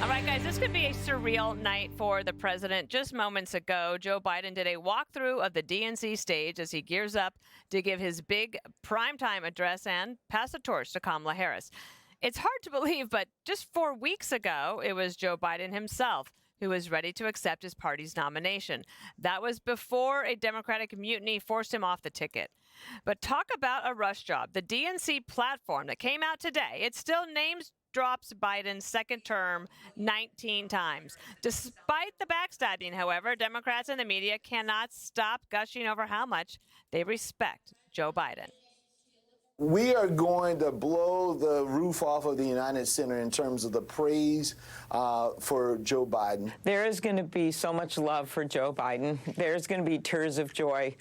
All right, guys, this could be a surreal night for the president. Just moments ago, Joe Biden did a walkthrough of the DNC stage as he gears up to give his big primetime address and pass the torch to Kamala Harris. It's hard to believe, but just 4 weeks ago, it was Joe Biden himself who was ready to accept his party's nomination. That was before a Democratic mutiny forced him off the ticket. But talk about a rush job. The DNC platform that came out today, it still names drops Biden's second term 19 times. Despite the backstabbing, however, Democrats and the media cannot stop gushing over how much they respect Joe Biden. We are going to blow the roof off of the United Center in terms of the praise for Joe Biden. There is going to be so much love for Joe Biden. There's going to be tears of joy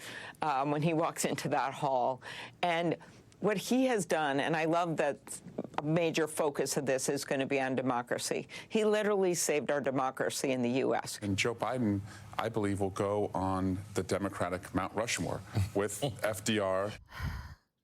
when he walks into that hall. And what he has done, and I love that a major focus of this is going to be on democracy. He literally saved our democracy in the U.S. And Joe Biden, I believe, will go on the Democratic Mount Rushmore with FDR.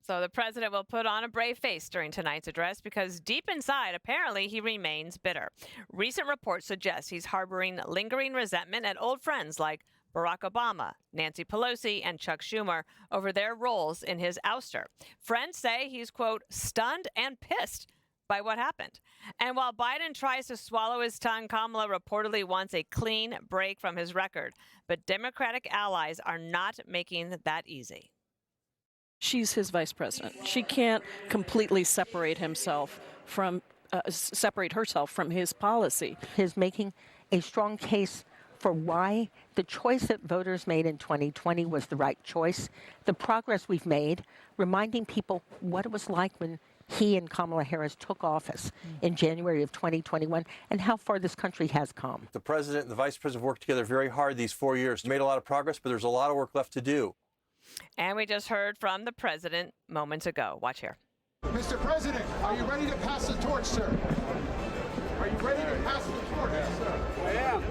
So the president will put on a brave face during tonight's address because deep inside, apparently, he remains bitter. Recent reports suggest he's harboring lingering resentment at old friends like Barack Obama, Nancy Pelosi, and Chuck Schumer over their roles in his ouster. Friends say he's, quote, stunned and pissed by what happened. And while Biden tries to swallow his tongue, Kamala reportedly wants a clean break from his record. But Democratic allies are not making that easy. She's his vice president. She can't completely separate herself from his policy. He's making a strong case for why the choice that voters made in 2020 was the right choice, the progress we've made, reminding people what it was like when he and Kamala Harris took office in January of 2021 and how far this country has come. The president and the vice president worked together very hard these 4 years. Made a lot of progress, but there's a lot of work left to do. And we just heard from the president moments ago. Watch here. Mr. President, are you ready to pass the torch, sir? Are you ready to pass the torch, sir? I am.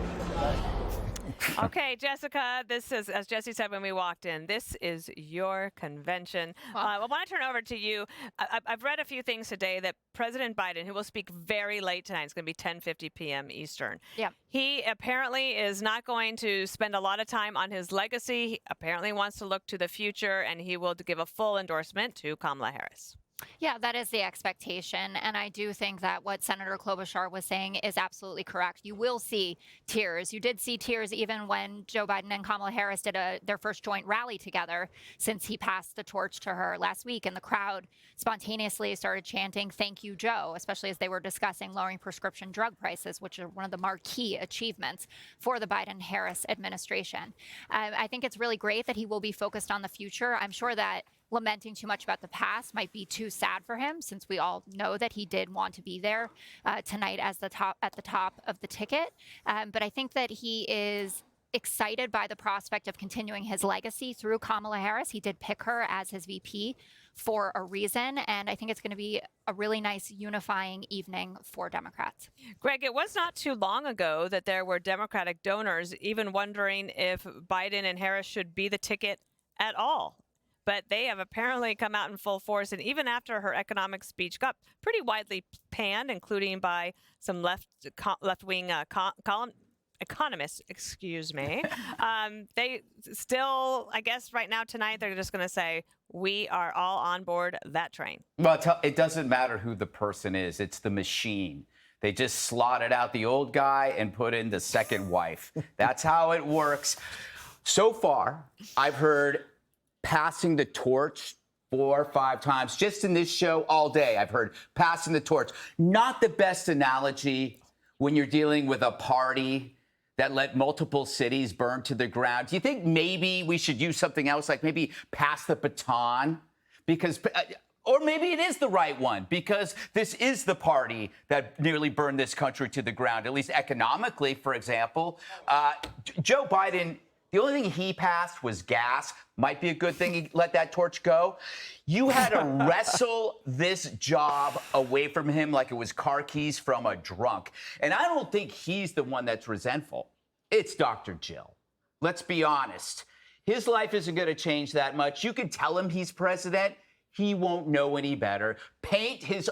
Okay, Jessica, this is, as Jesse said when we walked in, this is your convention. I want to turn over to you. I've read a few things today that President Biden, who will speak very late tonight, it's going to be 10:50 p.m. Eastern. Yeah. He apparently is not going to spend a lot of time on his legacy. He apparently wants to look to the future, and he will give a full endorsement to Kamala Harris. Yeah, that is the expectation. And I do think that what Senator Klobuchar was saying is absolutely correct. You will see tears. You did see tears even when Joe Biden and Kamala Harris did their first joint rally together since he passed the torch to her last week. And the crowd spontaneously started chanting, "Thank you, Joe," especially as they were discussing lowering prescription drug prices, which are one of the marquee achievements for the Biden-Harris administration. I think it's really great that he will be focused on the future. I'm sure that lamenting too much about the past might be too sad for him, since we all know that he did want to be there tonight as at the top of the ticket. But I think that he is excited by the prospect of continuing his legacy through Kamala Harris. He did pick her as his VP for a reason, and I think it's going to be a really nice unifying evening for Democrats. Greg, it was not too long ago that there were Democratic donors even wondering if Biden and Harris should be the ticket at all. But they have apparently come out in full force. And even after her economic speech got pretty widely panned, including by some left-wing economists, they still, I guess right now tonight, they're just going to say, we are all on board that train. Well, it doesn't matter who the person is. It's the machine. They just slotted out the old guy and put in the second wife. That's how it works. So far, I've heard passing the torch 4 or 5 times just in this show all day. I've heard passing the torch. Not the best analogy when you're dealing with a party that let multiple cities burn to the ground. Do you think maybe we should use something else, like maybe pass the baton? Because, or maybe it is the right one, because this is the party that nearly burned this country to the ground, at least economically, for example. Joe Biden, the only thing he passed was gas. Might be a good thing he let that torch go. You had to wrestle this job away from him like it was car keys from a drunk. And I don't think he's the one that's resentful. It's Dr. Jill. Let's be honest. His life isn't going to change that much. You can tell him he's president. He won't know any better. Paint his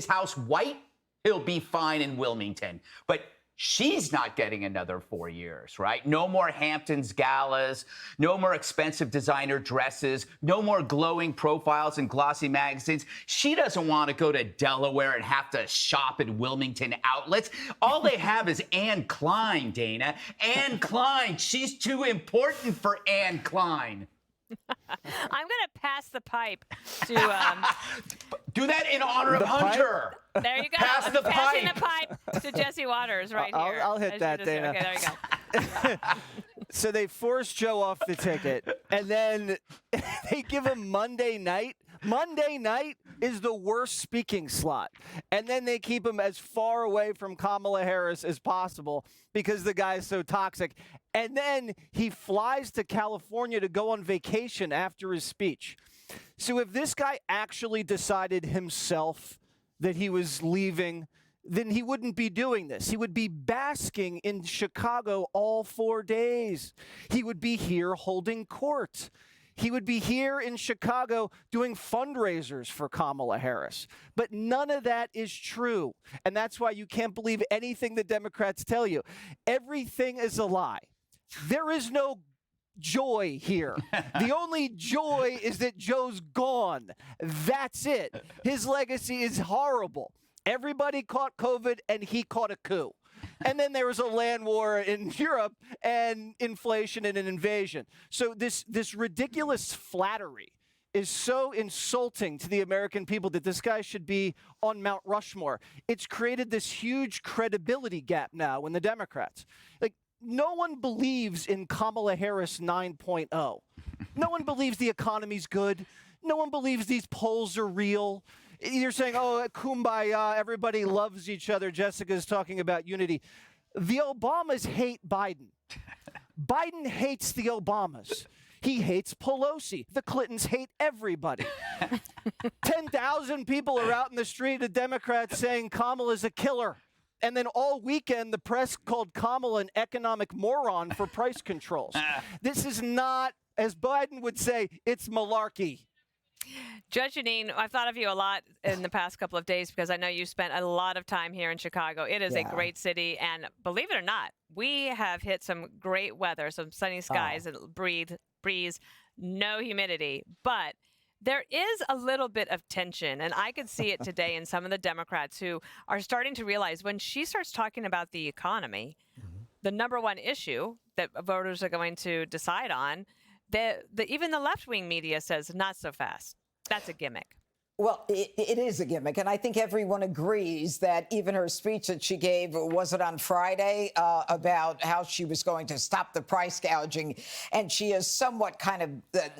house white. He'll be fine in Wilmington. But she's not getting another 4 years, right? No more Hamptons galas, no more expensive designer dresses, no more glowing profiles in glossy magazines. She doesn't want to go to Delaware and have to shop at Wilmington outlets. All they have is Anne Klein, Dana. Anne Klein. She's too important for Anne Klein. I'm going to pass the pipe to. Do that in honor of Hunter. There you go. Pass I'm the passing pipe. the pipe to Jesse Waters right here. I'll hit As that, you just did. Dana. Okay, there you go. So they force Joe off the ticket, and then they give him Monday night. Monday night is the worst speaking slot. And then they keep him as far away from Kamala Harris as possible because the guy's so toxic. And then he flies to California to go on vacation after his speech. So if this guy actually decided himself that he was leaving, then he wouldn't be doing this. He would be basking in Chicago all 4 days. He would be here holding court. He would be here in Chicago doing fundraisers for Kamala Harris. But none of that is true. And that's why you can't believe anything the Democrats tell you. Everything is a lie. There is no joy here. The only joy is that Joe's gone. That's it. His legacy is horrible. Everybody caught COVID and he caught a coup. And then there was a land war in Europe and inflation and an invasion. So this ridiculous flattery is so insulting to the American people that this guy should be on Mount Rushmore. It's created this huge credibility gap now in the Democrats. Like, no one believes in Kamala Harris 9.0. No one believes the economy's good. No one believes these polls are real. You're saying, oh, kumbaya, everybody loves each other. Jessica's talking about unity. The Obamas hate Biden. Biden hates the Obamas. He hates Pelosi. The Clintons hate everybody. 10,000 people are out in the street of Democrats saying Kamala's a killer. And then all weekend, the press called Kamala an economic moron for price controls. This is not, as Biden would say, it's malarkey. Judge Jeanine, I've thought of you a lot in the past couple of days because I know you spent a lot of time here in Chicago. It is a great city, and believe it or not, we have hit some great weather, some sunny skies, and breeze, no humidity. But there is a little bit of tension, and I could see it today in some of the Democrats who are starting to realize when she starts talking about the economy, the number one issue that voters are going to decide on, even the left-wing media says not so fast. That's a gimmick. Well, it is a gimmick, and I think everyone agrees that even her speech that she gave, was it on Friday, about how she was going to stop the price gouging, and she is somewhat kind of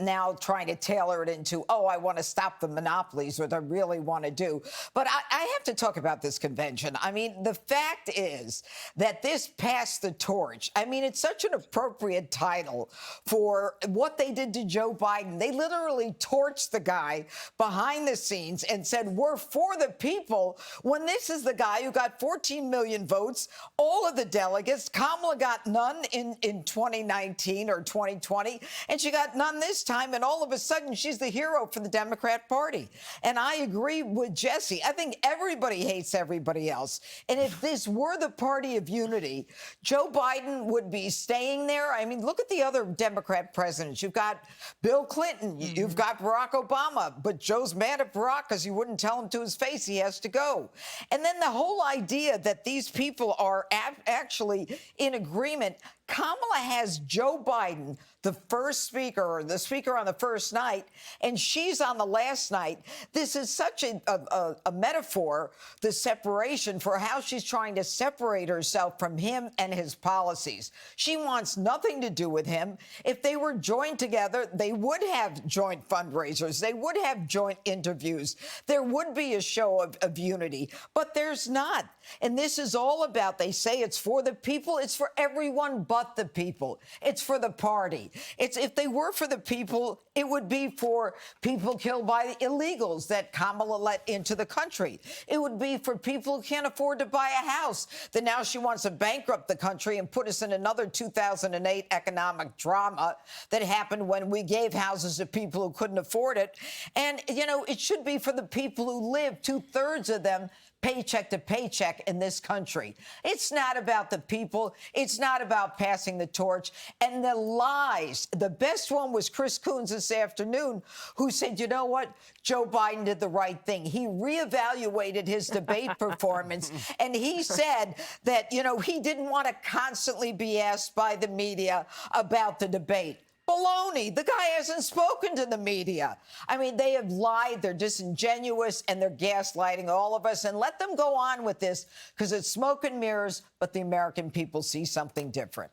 now trying to tailor it into, oh, I want to stop the monopolies, what I really want to do. But I have to talk about this convention. I mean, the fact is that this passed the torch. I mean, it's such an appropriate title for what they did to Joe Biden. They literally torched the guy behind the scenes and said, we're for the people, when this is the guy who got 14 million votes, all of the delegates. Kamala got none in 2019 or 2020, and she got none this time, and all of a sudden she's the hero for the Democrat Party. And I agree with Jesse. I think everybody hates everybody else. And if this were the party of unity, Joe Biden would be staying there. I mean, look at the other Democrat presidents. You've got Bill Clinton, you've got Barack Obama, but Joe's mad at Barack because he wouldn't tell him to his face he has to go. And then the whole idea that these people are actually in agreement. Kamala has Joe Biden, the first speaker, or the speaker on the first night, and she's on the last night. This is such a metaphor, the separation, for how she's trying to separate herself from him and his policies. She wants nothing to do with him. If they were joined together, they would have joint fundraisers. They would have joint interviews. There would be a show of unity, but there's not. And this is all about, they say it's for the people. It's for everyone but the people. It's for the party. It's, if they were for the people, it would be for people killed by the illegals that Kamala let into the country. It would be for people who can't afford to buy a house, that now she wants to bankrupt the country and put us in another 2008 economic drama that happened when we gave houses to people who couldn't afford it. And, you know, it should be for the people who live, 2/3 of them, paycheck to paycheck in this country. It's not about the people. It's not about passing the torch. And the lies, the best one was Chris Coons this afternoon, who said, you know what? Joe Biden did the right thing. He reevaluated his debate performance, and he said that, you know, he didn't want to constantly be asked by the media about the debate. Baloney. The guy hasn't spoken to the media. I mean, they have lied, they're disingenuous, and they're gaslighting all of us. And let them go on with this, because it's smoke and mirrors, but the American people see something different.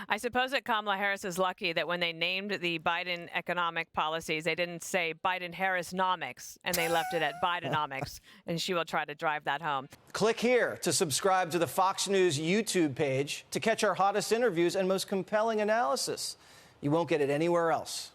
I suppose that Kamala Harris is lucky that when they named the Biden economic policies, they didn't say Biden-Harris-nomics, and they left it at Bidenomics, and she will try to drive that home. Click here to subscribe to the Fox News YouTube page to catch our hottest interviews and most compelling analysis. You won't get it anywhere else.